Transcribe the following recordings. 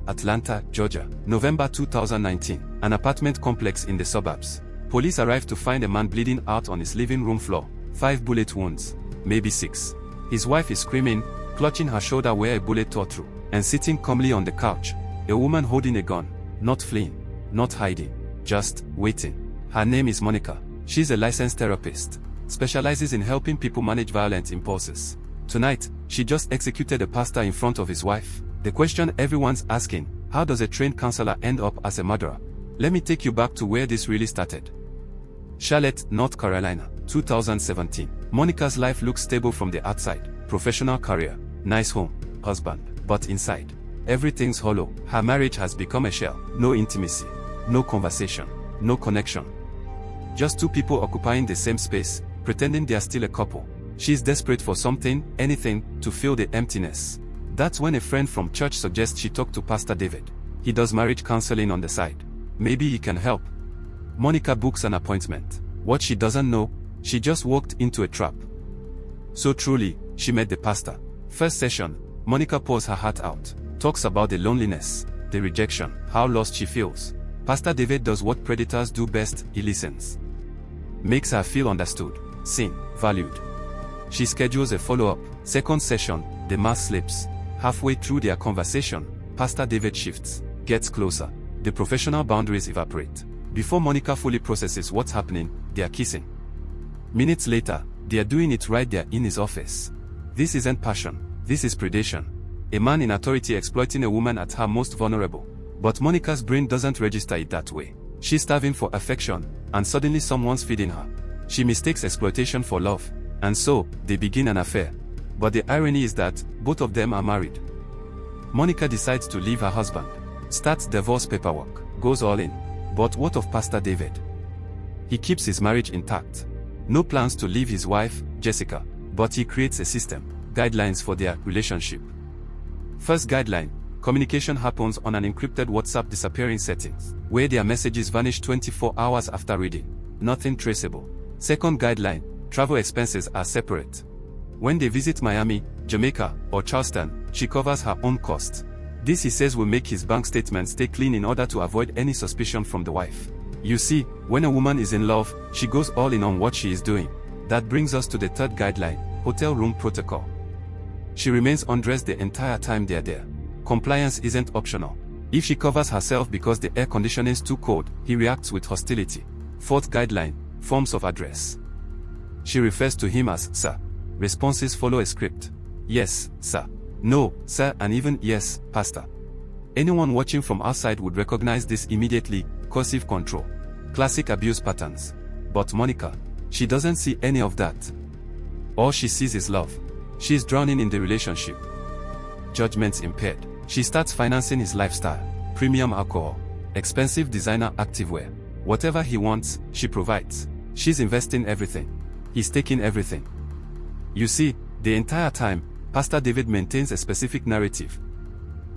Atlanta, Georgia. November 2019. An apartment complex in the suburbs. Police arrived to find a man bleeding out on his living room floor. 5 bullet wounds. Maybe 6. His wife is screaming, clutching her shoulder where a bullet tore through, and sitting calmly on the couch. A woman holding a gun. Not fleeing. Not hiding. Just waiting. Her name is Monica. She's a licensed therapist. Specializes in helping people manage violent impulses. Tonight, she just executed a pastor in front of his wife. The question everyone's asking, how does a trained counselor end up as a murderer? Let me take you back to where this really started. Charlotte, North Carolina, 2017. Monica's life looks stable from the outside. Professional career, nice home, husband. But inside, everything's hollow. Her marriage has become a shell. No intimacy. No conversation. No connection. Just two people occupying the same space, pretending they are still a couple. She's desperate for something, anything, to fill the emptiness. That's when a friend from church suggests she talk to Pastor David. He does marriage counseling on the side. Maybe he can help. Monica books an appointment. What she doesn't know, she just walked into a trap. So truly, she met the pastor. First session, Monica pours her heart out. Talks about the loneliness, the rejection, how lost she feels. Pastor David does what predators do best, he listens. Makes her feel understood, seen, valued. She schedules a follow-up. Second session, the mask slips. Halfway through their conversation, Pastor David shifts, gets closer. The professional boundaries evaporate. Before Monica fully processes what's happening, they are kissing. Minutes later, they are doing it right there in his office. This isn't passion, this is predation. A man in authority exploiting a woman at her most vulnerable. But Monica's brain doesn't register it that way. She's starving for affection, and suddenly someone's feeding her. She mistakes exploitation for love, and so, they begin an affair. But the irony is that, both of them are married. Monica decides to leave her husband. Starts divorce paperwork, goes all in. But what of Pastor David? He keeps his marriage intact. No plans to leave his wife, Jessica, but he creates a system, guidelines for their relationship. First guideline, communication happens on an encrypted WhatsApp disappearing settings, where their messages vanish 24 hours after reading. Nothing traceable. Second guideline, travel expenses are separate. When they visit Miami, Jamaica, or Charleston, she covers her own costs. This, he says, will make his bank statements stay clean in order to avoid any suspicion from the wife. You see, when a woman is in love, she goes all in on what she is doing. That brings us to the third guideline, hotel room protocol. She remains undressed the entire time they're there. Compliance isn't optional. If she covers herself because the air conditioning is too cold, he reacts with hostility. Fourth guideline, forms of address. She refers to him as sir. Responses follow a script. Yes, sir. No, sir, and even yes, pastor. Anyone watching from outside would recognize this immediately. Coercive control. Classic abuse patterns. But Monica, she doesn't see any of that. All she sees is love. She's drowning in the relationship. Judgment's impaired. She starts financing his lifestyle. Premium alcohol. Expensive designer activewear. Whatever he wants, she provides. She's investing everything. He's taking everything. You see, the entire time, Pastor David maintains a specific narrative.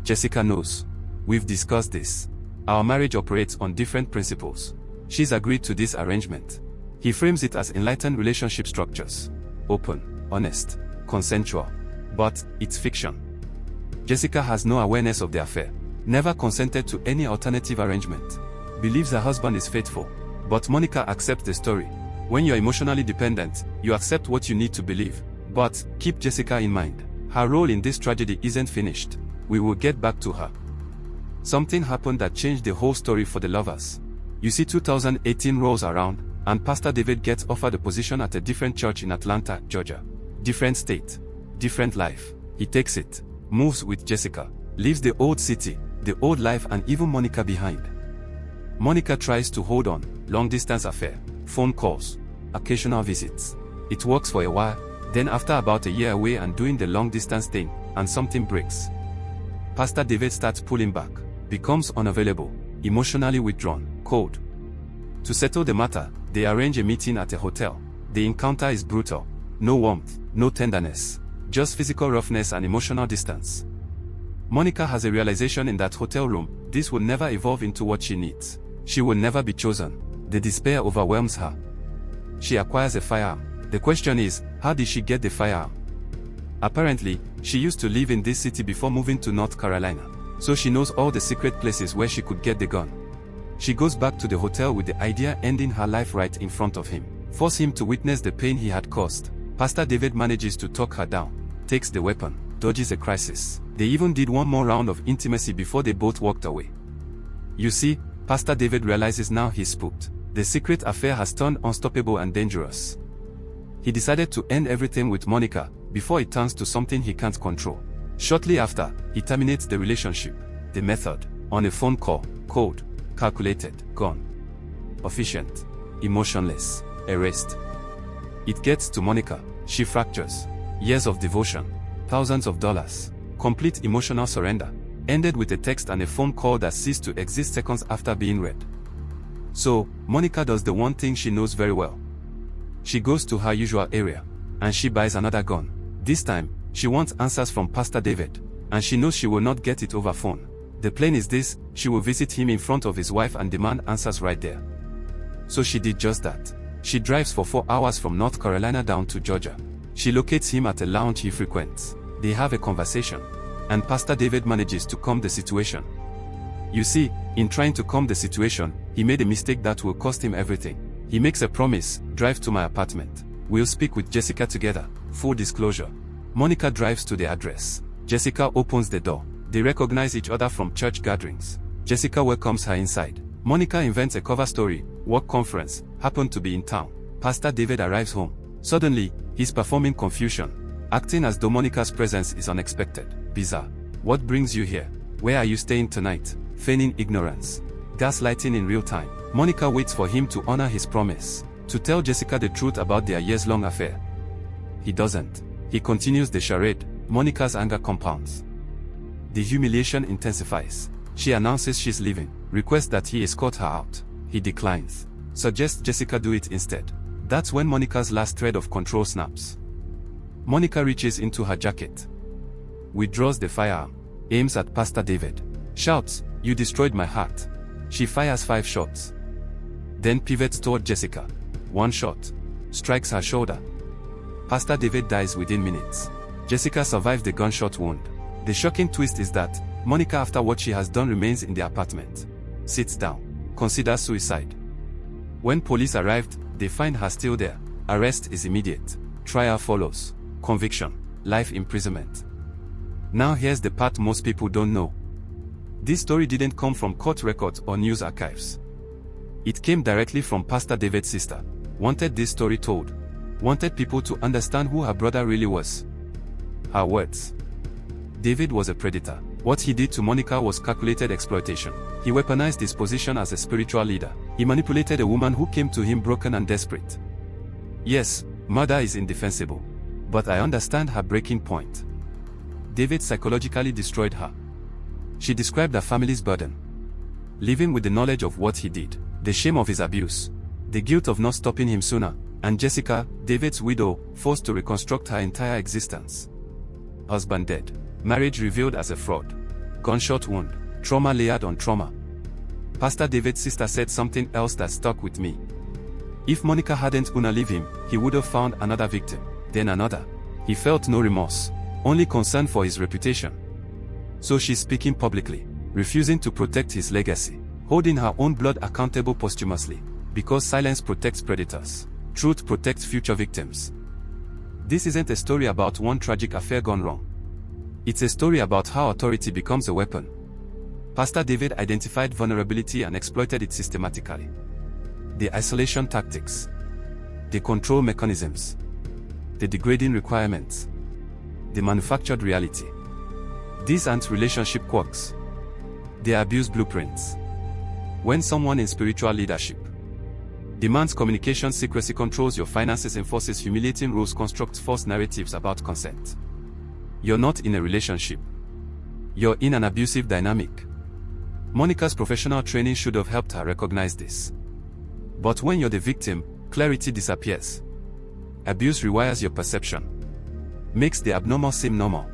Jessica knows. We've discussed this. Our marriage operates on different principles. She's agreed to this arrangement. He frames it as enlightened relationship structures. Open, honest, consensual. But, it's fiction. Jessica has no awareness of the affair. Never consented to any alternative arrangement. Believes her husband is faithful. But Monica accepts the story. When you're emotionally dependent, you accept what you need to believe. But, keep Jessica in mind. Her role in this tragedy isn't finished. We will get back to her. Something happened that changed the whole story for the lovers. You see, 2018 rolls around, and Pastor David gets offered a position at a different church in Atlanta, Georgia. Different state. Different life. He takes it. Moves with Jessica. Leaves the old city, the old life, and even Monica behind. Monica tries to hold on. Long-distance affair. Phone calls. Occasional visits. It works for a while. Then after about a year away and doing the long-distance thing, and something breaks. Pastor David starts pulling back. Becomes unavailable. Emotionally withdrawn. Cold. To settle the matter, they arrange a meeting at a hotel. The encounter is brutal. No warmth, no tenderness. Just physical roughness and emotional distance. Monica has a realization in that hotel room. This will never evolve into what she needs. She will never be chosen. The despair overwhelms her. She acquires a firearm. The question is, how did she get the firearm? Apparently, she used to live in this city before moving to North Carolina. so she knows all the secret places where she could get the gun. She goes back to the hotel with the idea ending her life right in front of him, force him to witness the pain he had caused. Pastor David manages to talk her down, takes the weapon, dodges a crisis. They even did one more round of intimacy before they both walked away. You see, Pastor David realizes now he's spooked. The secret affair has turned unstoppable and dangerous. He decided to end everything with Monica before it turns to something he can't control. Shortly after, he terminates the relationship. The method: on a phone call, cold, calculated, gone. Efficient, emotionless, erased. It gets to Monica, she fractures. Years of devotion, thousands of dollars, complete emotional surrender, ended with a text and a phone call that ceased to exist seconds after being read. So, Monica does the one thing she knows very well. She goes to her usual area, and she buys another gun. This time, she wants answers from Pastor David, and she knows she will not get it over phone. The plan is this: she will visit him in front of his wife and demand answers right there. So she did just that. She drives for 4 hours from North Carolina down to Georgia. She locates him at a lounge he frequents. They have a conversation, and Pastor David manages to calm the situation. You see, in trying to calm the situation, he made a mistake that will cost him everything. He makes a promise: drive to my apartment. We'll speak with Jessica together. Full disclosure. Monica drives to the address. Jessica opens the door. They recognize each other from church gatherings. Jessica welcomes her inside. Monica invents a cover story: work conference, happened to be in town. Pastor David arrives home. Suddenly, he's performing confusion, acting as though Monica's presence is unexpected. Bizarre. What brings you here? Where are you staying tonight? Feigning ignorance. Gaslighting in real time. Monica waits for him to honor his promise, to tell Jessica the truth about their years-long affair. He doesn't. He continues the charade. Monica's anger compounds. The humiliation intensifies. She announces she's leaving, requests that he escort her out. He declines, suggests Jessica do it instead. That's when Monica's last thread of control snaps. Monica reaches into her jacket, withdraws the firearm, aims at Pastor David, shouts, "You destroyed my heart." She fires 5 shots. Then pivots toward Jessica. 1 shot strikes her shoulder. Pastor David dies within minutes. Jessica survives the gunshot wound. The shocking twist is that Monica, after what she has done, remains in the apartment. Sits down. Considers suicide. When police arrived, they find her still there. Arrest is immediate. Trial follows. Conviction. Life imprisonment. Now here's the part most people don't know. This story didn't come from court records or news archives. It came directly from Pastor David's sister. Wanted this story told. Wanted people to understand who her brother really was. Her words: David was a predator. What he did to Monica was calculated exploitation. He weaponized his position as a spiritual leader. He manipulated a woman who came to him broken and desperate. Yes, murder is indefensible. But I understand her breaking point. David psychologically destroyed her. She described her family's burden. Living with the knowledge of what he did, the shame of his abuse, the guilt of not stopping him sooner, and Jessica, David's widow, forced to reconstruct her entire existence. Husband dead. Marriage revealed as a fraud. Gunshot wound. Trauma layered on trauma. Pastor David's sister said something else that stuck with me. If Monica hadn't wanna leave him, he would have found another victim, then another. He felt no remorse, only concern for his reputation. So she's speaking publicly, refusing to protect his legacy, holding her own blood accountable posthumously, because silence protects predators. Truth protects future victims. This isn't a story about one tragic affair gone wrong. It's a story about how authority becomes a weapon. Pastor David identified vulnerability and exploited it systematically. The isolation tactics, the control mechanisms, the degrading requirements, the manufactured reality. These aren't relationship quirks. They are abuse blueprints. When someone in spiritual leadership demands communication secrecy, controls your finances, enforces humiliating rules, constructs false narratives about consent, you're not in a relationship. You're in an abusive dynamic. Monica's professional training should have helped her recognize this. But when you're the victim, clarity disappears. Abuse rewires your perception, makes the abnormal seem normal,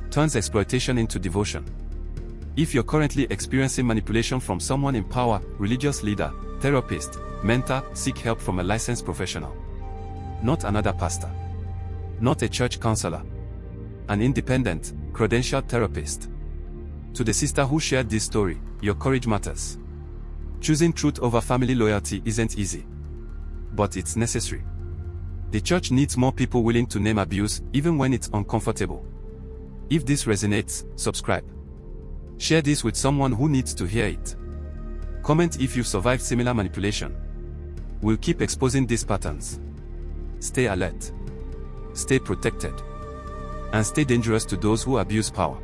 turns exploitation into devotion. If you're currently experiencing manipulation from someone in power, religious leader, therapist, mentor, seek help from a licensed professional. Not another pastor. Not a church counselor. An independent, credentialed therapist. To the sister who shared this story, your courage matters. Choosing truth over family loyalty isn't easy, but it's necessary. The church needs more people willing to name abuse, even when it's uncomfortable. If this resonates, subscribe. Share this with someone who needs to hear it. Comment if you've survived similar manipulation. We'll keep exposing these patterns. Stay alert. Stay protected. And stay dangerous to those who abuse power.